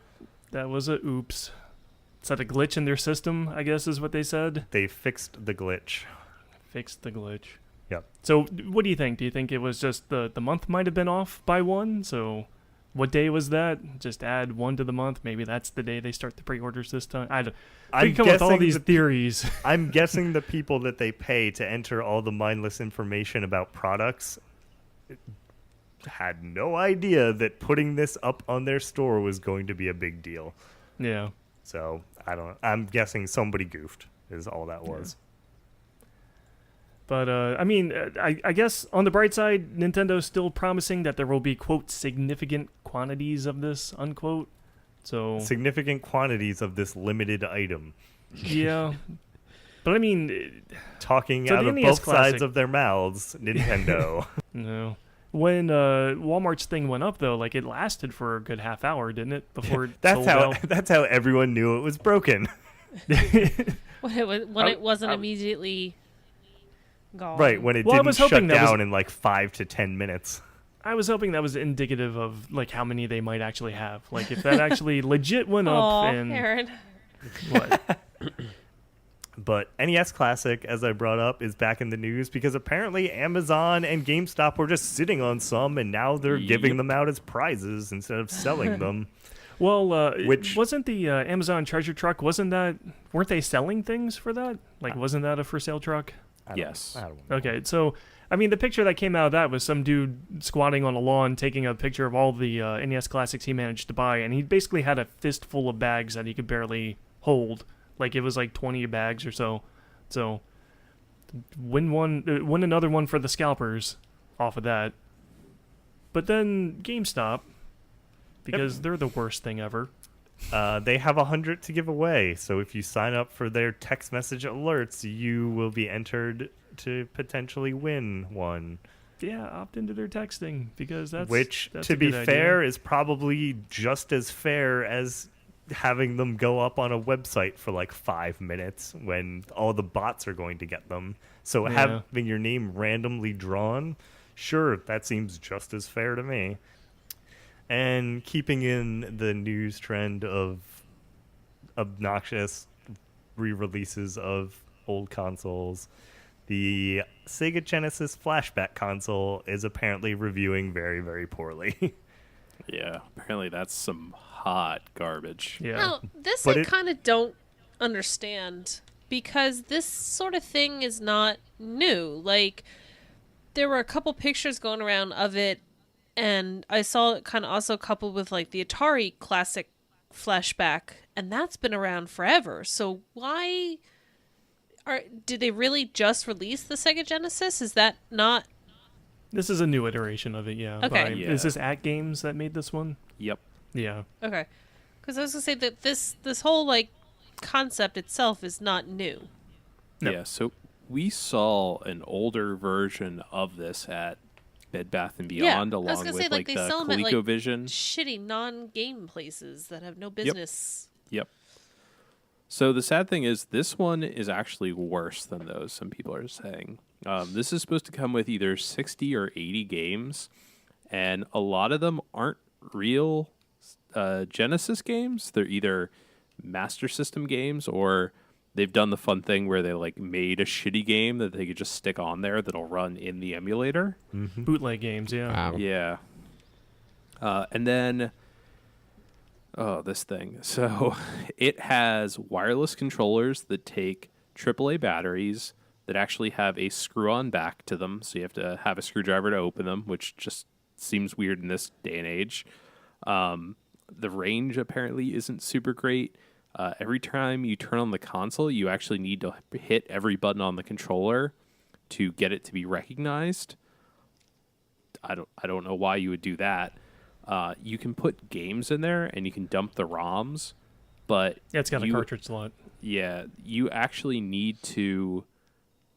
that was a oops. Is that a glitch in their system, I guess is what they said? They fixed the glitch. Fixed the glitch. Yep. So what do you think? Do you think it was just the month might have been off by one? So what day was that? Just add 1 to the month. Maybe that's the day they start the pre-orders this time. We come with all these theories. I'm guessing the people that they pay to enter all the mindless information about products had no idea that putting this up on their store was going to be a big deal. Yeah. So I'm guessing somebody goofed is all that was. Yeah. But, I guess on the bright side, Nintendo's still promising that there will be, quote, significant quantities of this, unquote. So Significant quantities of this limited item. Yeah. But, Talking so out of NES both Classic, sides of their mouths, Nintendo. No. When Walmart's thing went up, though, it lasted for a good half hour, didn't it? Before it sold out. That's how everyone knew it was broken. When it wasn't immediately gone. Right, when it Well, I didn't was shut hoping that was- down in 5 to 10 minutes. I was hoping that was indicative of how many they might actually have. If that actually legit went up Aw, and Aaron. what? But NES Classic, as I brought up, is back in the news because apparently Amazon and GameStop were just sitting on some, and now they're giving them out as prizes instead of selling them. Well, Which wasn't the Amazon treasure truck? Weren't they selling things for that? Wasn't that a for sale truck? Yes. I don't know. Okay, so the picture that came out of that was some dude squatting on a lawn taking a picture of all the NES Classics he managed to buy, and he basically had a fistful of bags that he could barely hold. It was 20 bags or so. So win another one for the scalpers off of that. But then GameStop, because they're the worst thing ever. They have 100 to give away, so if you sign up for their text message alerts, you will be entered to potentially win one. Yeah, opt into their texting because that's to a be good fair, idea. is probably just as fair as having them go up on a website for 5 minutes when all the bots are going to get them. So Yeah. having your name randomly drawn, sure, that seems just as fair to me. And keeping in the news trend of obnoxious re-releases of old consoles, the Sega Genesis Flashback console is apparently reviewing very, very poorly. Yeah, apparently that's some hot garbage. Yeah. Now, this But I it- kind of don't understand because this sort of thing is not new. Like, there were a couple pictures going around of it, and I saw it kind of also coupled with like the Atari classic flashback, and that's been around forever. So why did they really just release the Sega Genesis? Is that not? This is a new iteration of it, yeah. Okay. Yeah. Is this At Games that made this one? Yep. Yeah. Okay, because I was gonna say that this whole like concept itself is not new. Yep. Yeah, so we saw an older version of this at Bed Bath & Beyond I was along gonna with say, like, like they the sell 'em at, like, ColecoVision. Shitty non-game places that have no business. Yep. So the sad thing is, this one is actually worse than those. Some people are saying this is supposed to come with either 60 or 80 games, and a lot of them aren't real Genesis games. They're either Master System games, or they've done the fun thing where they like made a shitty game that they could just stick on there that'll run in the emulator. Bootleg games, yeah. Wow. Yeah. And then, this thing. So it has wireless controllers that take AAA batteries that actually have a screw-on back to them. So you have to have a screwdriver to open them, which just seems weird in this day and age. The range apparently isn't super great. Every time you turn on the console, you actually need to hit every button on the controller to get it to be recognized. I don't know why you would do that. You can put games in there and you can dump the ROMs, but Yeah, it's got a cartridge slot. yeah, you actually need to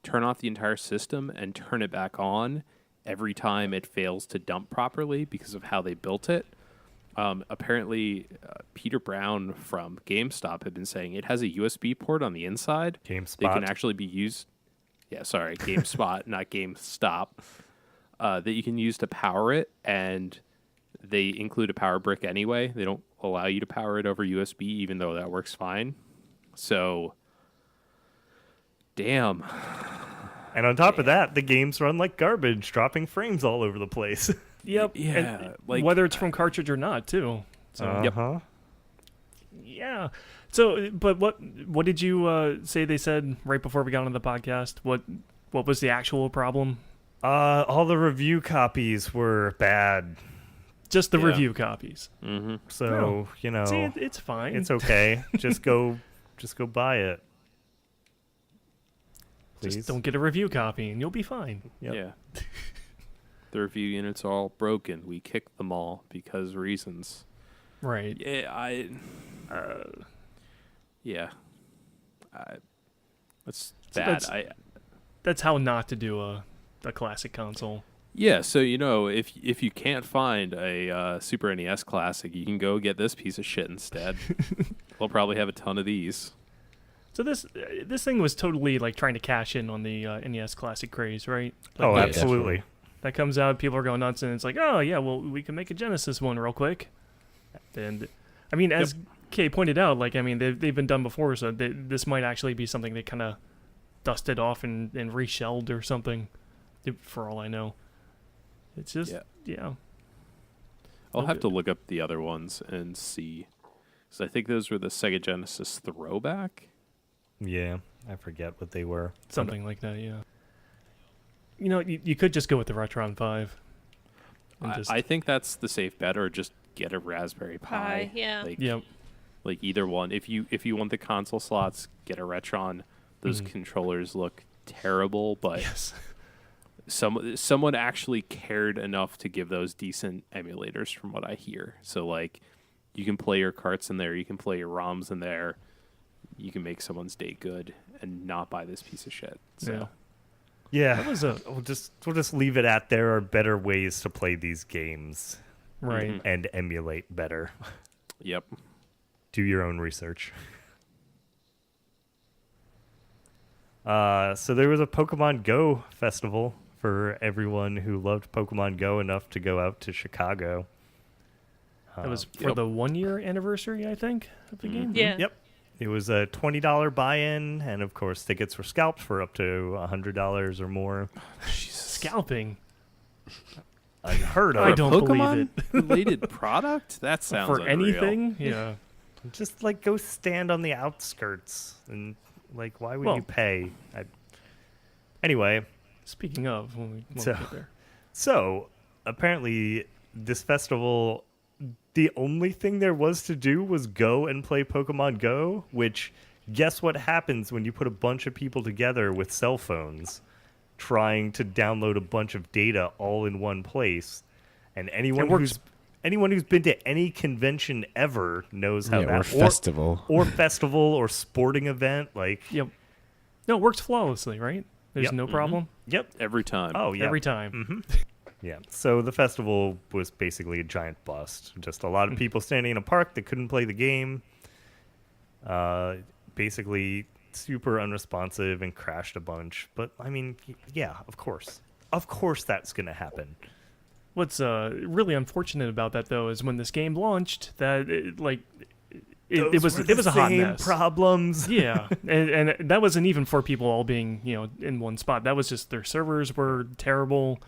turn off the entire system and turn it back on every time it fails to dump properly because of how they built it. Apparently, Peter Brown from GameStop had been saying it has a USB port on the inside. GameSpot. They can actually be used. Yeah, sorry, GameSpot, not GameStop. That you can use to power it, and they include a power brick anyway. They don't allow you to power it over USB, even though that works fine. So, damn. And on top of that, the games run like garbage, dropping frames all over the place. Yep. Yeah, and like- whether it's from cartridge or not, too. So Yep. Uh-huh. yeah. So, but what did you say they said right before we got on the podcast? What was the actual problem? All the review copies were bad. Just the Yeah. review copies. Mm-hmm. So, No. you know, See, it's fine. it's okay. Just go buy it. Please. Just don't get a review copy and you'll be fine. Yep. Yeah. The review units are all broken. We kicked them all because reasons. Right. Yeah, yeah. That's So bad. that's- That's how not to do a classic console. Yeah, so if you can't find a Super NES classic, you can go get this piece of shit instead. They'll probably have a ton of these. So this thing was totally like trying to cash in on the NES classic craze, right? Oh, Yeah, absolutely. That comes out, people are going nuts, and it's like, oh yeah, well we can make a Genesis one real quick. And I mean, as Kay pointed out, like I mean they've been done before, so this might actually be something they kind of dusted off and reshelled or something. For all I know, it's just yeah. I'll have Okay. to look up the other ones and see. So I think those were the Sega Genesis throwback. Yeah, I forget what they were. Something like that, yeah. You know, you could just go with the Retron 5. And just, I think that's the safe bet, or just get a Raspberry Pi. Pi, yeah. Like, yep. like either one. If you want the console slots, get a Retron. Those Mhm. controllers look terrible, but Yes. someone actually cared enough to give those decent emulators, from what I hear. So like, you can play your carts in there, you can play your ROMs in there, you can make someone's day good and not buy this piece of shit. So Yeah, That was a we'll just leave it at there are better ways to play these games right. Mhm. and emulate better. yep. Do your own research. So there was a Pokemon Go festival for everyone who loved Pokemon Go enough to go out to Chicago. That was for Yep. the 1-year anniversary, I think, of the game. Yeah. Yep. It was a $20 buy-in, and of course tickets were scalped for up to $100 or more. Jesus. Scalping. unheard of. I don't believe Pokemon it. related product? That sounds For unreal. anything, yeah. Just like go stand on the outskirts and like why would Well- you pay? Anyway, Speaking of, when we So- get there. so apparently this festival, the only thing there was to do was go and play Pokemon Go, which guess what happens when you put a bunch of people together with cell phones trying to download a bunch of data all in one place. And anyone works. who's been to any convention ever knows how Yeah, that or festival. or festival or sporting event like Yep. No, it works flawlessly, right? There's Yep. no problem yep. Every time. Oh yeah. every time. Yeah. So the festival was basically a giant bust. Just a lot of people standing in a park that couldn't play the game. Basically super unresponsive and crashed a bunch. But I mean, yeah, of course. Of course that's going to happen. What's really unfortunate about that though is when this game launched, that it was a hot same mess. problems. Yeah, and that wasn't even for people all being in one spot. That was just their servers were terrible.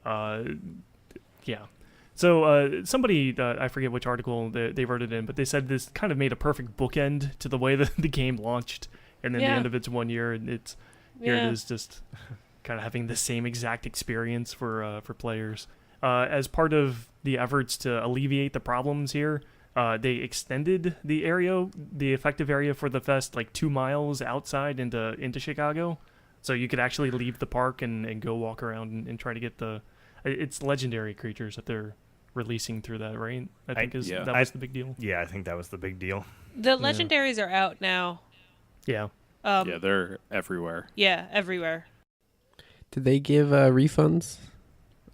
Yeah. So somebody, I forget which article they wrote it in, but they said this kind of made a perfect bookend to the way that the game launched, and then the Yeah. end of its 1 year, and here Yeah. it is, just kind of having the same exact experience for players. As part of the efforts to alleviate the problems here, they extended the effective area for the fest, like 2 miles outside into Chicago, so you could actually leave the park and go walk around and try to get it's legendary creatures that they're releasing through that, right? I think yeah. that was the big deal. Yeah, I think that was the big deal. The legendaries are out now. Yeah. Yeah, they're everywhere. Yeah, everywhere. Did they give refunds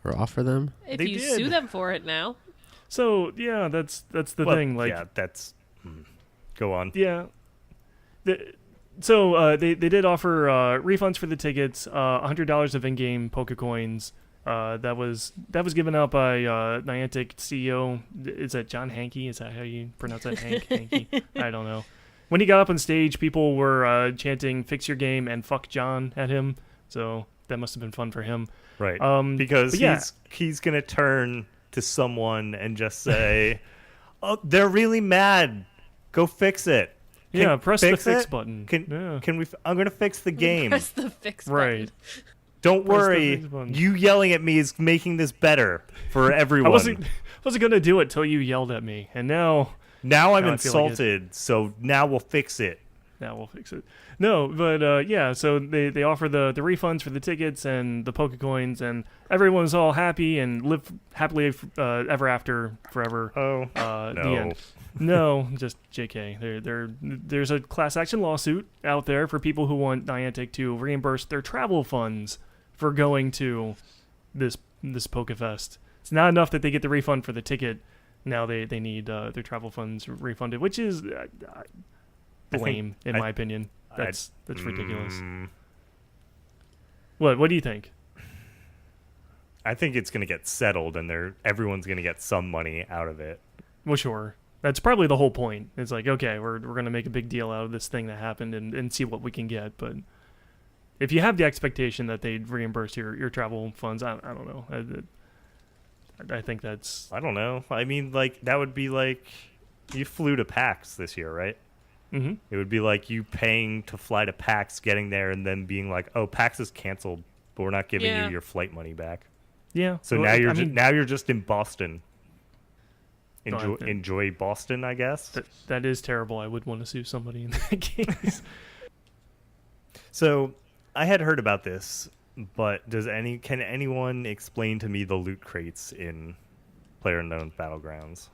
or offer them? If They you did. sue them for it now. So yeah, that's the Well, thing. Like, yeah, that's go on. yeah. So they did offer refunds for the tickets, $100 of in-game Pokecoins. That was given out by Niantic CEO. Is that John Hankey? Is that how you pronounce that? Hankey? I don't know. When he got up on stage, people were chanting "Fix your game" and "Fuck John" at him. So that must have been fun for him. Right. Um, Because but yeah. he's going to turn to someone and just say, "Oh, they're really mad. Go fix it." Yeah, press the fix it? button. Can Yeah. we? I'm going to fix the game. Press the fix Right. button. Don't press the worry. fix button. You yelling at me is making this better for everyone. I wasn't gonna do it till you yelled at me, and now Now I'm Now I feel like insulted, so now we'll fix it. we'll fix it. No, but yeah, so they offer the refunds for the tickets and the Pokecoins, and everyone's all happy and live happily ever after forever. Oh, The no. end. No, just JK. There's a class action lawsuit out there for people who want Niantic to reimburse their travel funds for going to this Pokefest. It's not enough that they get the refund for the ticket. Now they need their travel funds refunded, which is lame in my opinion. That's ridiculous. What do you think? I think it's going to get settled, and everyone's going to get some money out of it. Well, sure. That's probably the whole point. It's like, okay, we're going to make a big deal out of this thing that happened and see what we can get. But if you have the expectation that they'd reimburse your travel funds, I don't know. I think that's... I don't know. I mean, like, that would be like you flew to PAX this year, right? Mm-hmm. It would be like you paying to fly to PAX, getting there, and then being like, "Oh, PAX is canceled, but we're not giving Yeah. you your flight money back." Yeah. So well, now I mean, now you're just in Boston. No, Enjoy Boston, I guess. that is terrible. I would want to sue somebody in that case. So I had heard about this, but can anyone explain to me the loot crates in PlayerUnknown's Battlegrounds?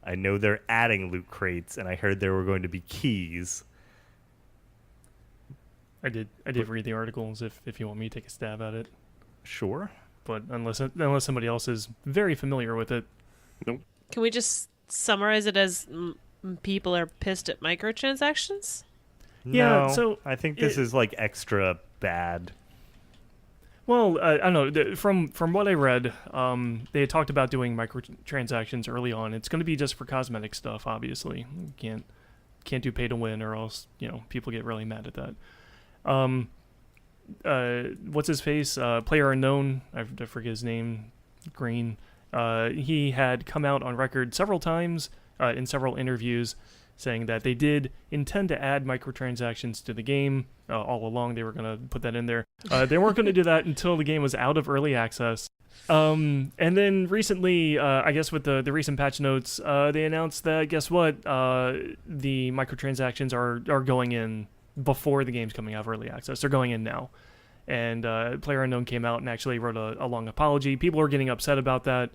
I know they're adding loot crates, and I heard there were going to be keys. I did read the articles if you want me to take a stab at it. Sure. But unless somebody else is very familiar with it. Can we just summarize it as people are pissed at microtransactions? Yeah, No, so I think this is like extra bad. Well, I don't know. From what I read, they had talked about doing microtransactions early on. It's going to be just for cosmetic stuff, obviously. You can't do pay to win, or else people get really mad at that. What's his face? PlayerUnknown. I forget his name. Green. He had come out on record several times in several interviews saying that they did intend to add microtransactions to the game all along. They were going to put that in there. They weren't going to do that until the game was out of early access. And then recently, I guess with the recent patch notes, they announced that, guess what? The microtransactions are going in before the game's coming out of early access. They're going in now. And PlayerUnknown came out and actually wrote a long apology. People were getting upset about that.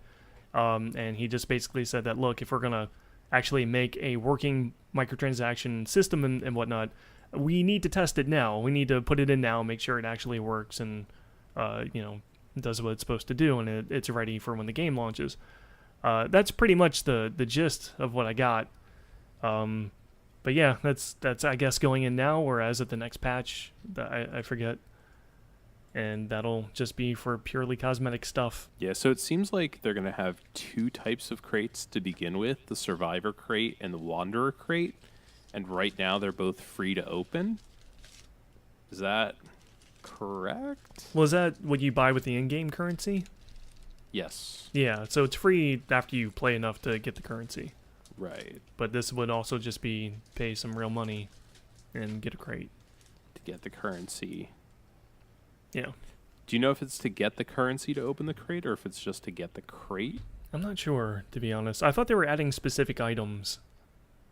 And he just basically said that, look, if we're going to actually make a working microtransaction system and whatnot, we need to test it now. We need to put it in now, make sure it actually works and, does what it's supposed to do, and it's ready for when the game launches. That's pretty much the gist of what I got. But yeah, that's I guess going in now, whereas at the next patch, I forget. And that'll just be for purely cosmetic stuff. Yeah, so it seems like they're going to have two types of crates to begin with, the Survivor crate and the Wanderer crate. And right now they're both free to open. Is that correct? Well, is that what you buy with the in-game currency? Yes. Yeah, so it's free after you play enough to get the currency. Right. But this would also just be pay some real money and get a crate. To get the currency. Yeah. Do you know if it's to get the currency to open the crate or if it's just to get the crate? I'm not sure, to be honest. I thought they were adding specific items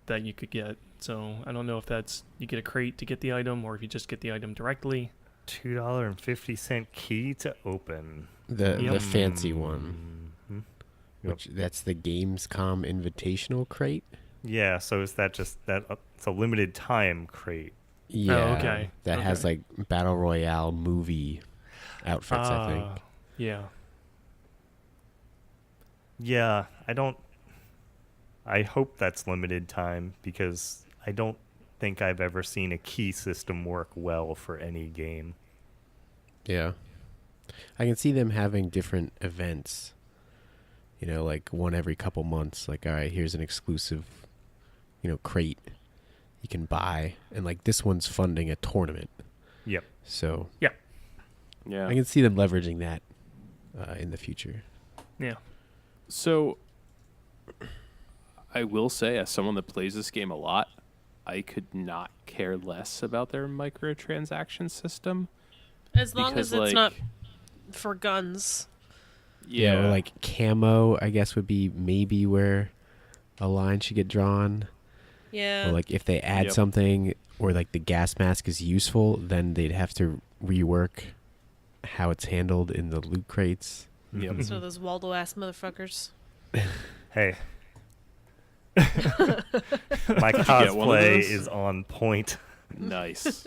that you could get. So I don't know if that's you get a crate to get the item or if you just get the item directly. $2.50 key to open. The fancy one. Mm-hmm. Which that's the Gamescom Invitational crate? Yeah, so is that just that? It's a limited time crate. Yeah. Okay. That has like Battle Royale movie outfits, I think. Yeah. Yeah, I hope that's limited time because I don't think I've ever seen a key system work well for any game. Yeah. I can see them having different events. Like one every couple months. Like, all right, here's an exclusive, crate you can buy. And like this one's funding a tournament. Yep. So Yeah. Yeah. I can see them leveraging that in the future. Yeah. So I will say, as someone that plays this game a lot, I could not care less about their microtransaction system. As long Because, as it's like, not for guns. Yeah. Or like camo, I guess, would be maybe where a line should get drawn. Yeah. Or like if they add Yep. something or like the gas mask is useful, then they'd have to rework how it's handled in the loot crates. Yep. So those Waldo ass motherfuckers. Hey. My get one of cosplay those? is on point. Nice.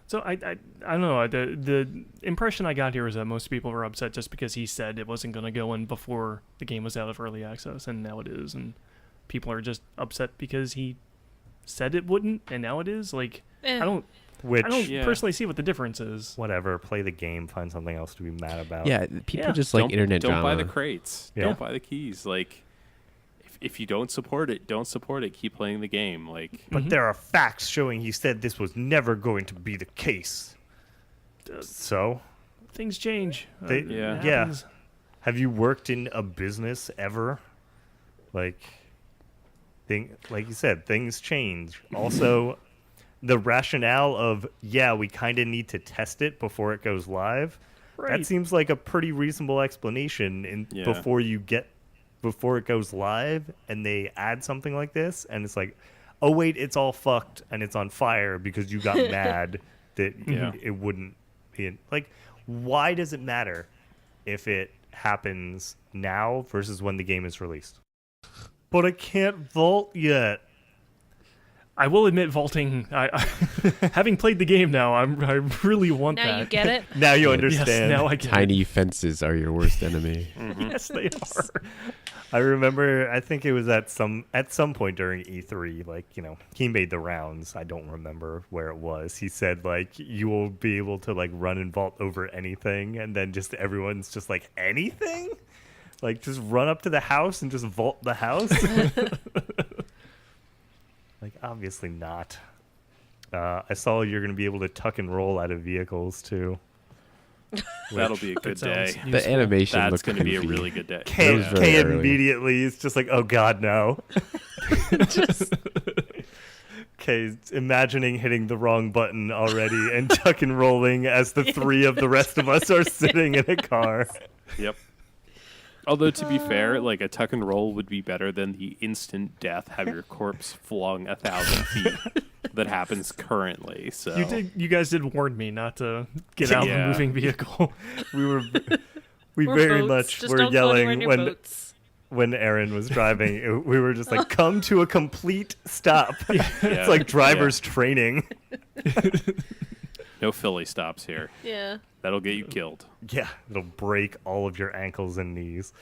So I don't know. The impression I got here is that most people were upset just because he said it wasn't going to go in before the game was out of early access, and now it is. And people are just upset because he said it wouldn't, and now it is. Like I don't Yeah. personally see what the difference is. Whatever, play the game, find something else to be mad about. Yeah, people Yeah. just like internet don't drama. buy the crates. Yeah. Don't buy the keys. Like, if you don't support it, don't support it. Keep playing the game. Like, But there are facts showing he said this was never going to be the case. So, Things change. They- It Yeah. happens. have you worked in a business ever? Like you said, things change. Also, the rationale of, we kind of need to test it before it goes live. Right. That seems like a pretty reasonable explanation Yeah. before it goes live and they add something like this and it's like, oh wait, it's all fucked and it's on fire because you got mad that Yeah. it wouldn't be in. Like, why does it matter if it happens now versus when the game is released? But I can't vault yet. I will admit, vaulting. I having played the game now, I really want Now that. you get it. Now you Yes, understand. Yes, now I get Tiny fences are your worst enemy. it. Yes, they are. I remember, I think it was at some point during E3, like, he made the rounds. I don't remember where it was. He said, like, you will be able to, like, run and vault over anything, and then just everyone's just like, anything? Like, just run up to the house and just vault the house? Like, obviously not. I saw you're going to be able to tuck and roll out of vehicles, too. That'll be a good sounds day. useful. The animation That's looks going to be a goofy. really good day. K, was very K early. immediately is just like, oh God, no. K's imagining hitting the wrong button already and tuck and rolling as the three of the rest of us are sitting in a car. Yep. Although to be fair, like a tuck and roll would be better than the instant death, have your corpse flung 1,000 feet that happens currently. So You guys did warn me not to get out of Yeah. a moving vehicle. We Or very boats. much Just were don't go anywhere yelling near when boats. when Aaron was driving. We were just like, come to a complete stop. Yeah. It's like driver's training. No Philly stops here. Yeah. That'll get you killed. Yeah, it'll break all of your ankles and knees.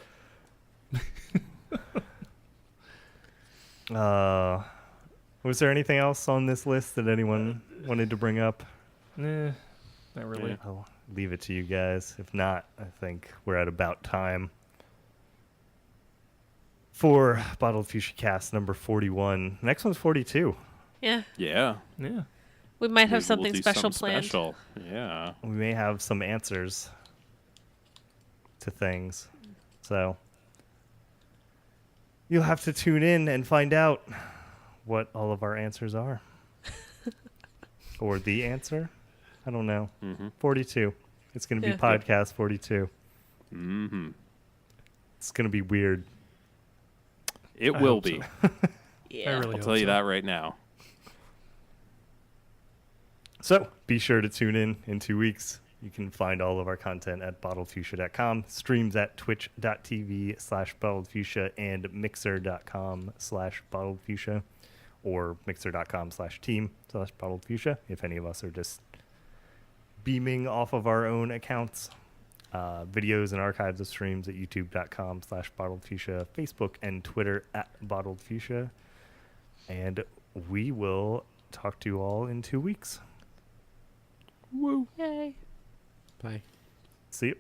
Was there anything else on this list that anyone wanted to bring up? Nah, not really. Yeah. I'll leave it to you guys. If not, I think we're at about time for Bottled Fuchsiacast number 41. Next one's 42. Yeah. Yeah. Yeah. We might Maybe have something do special something planned. special. Yeah. We may have some answers to things. So you'll have to tune in and find out what all of our answers are. Or the answer. I don't know. Mm-hmm. 42. It's going to be Yeah. podcast 42. Mm-hmm. It's going to be weird. It I will hope be. so. Yeah. I really I'll hope tell you so. that right now. So be sure to tune in 2 weeks. You can find all of our content at bottledfuchsia.com, streams at twitch.tv/bottledfuchsia and mixer.com/bottledfuchsia or mixer.com/team/bottledfuchsia if any of us are just beaming off of our own accounts. Videos and archives of streams at youtube.com/bottledfuchsia, Facebook and Twitter at bottledfuchsia. And we will talk to you all in 2 weeks. Yay. Bye. See you.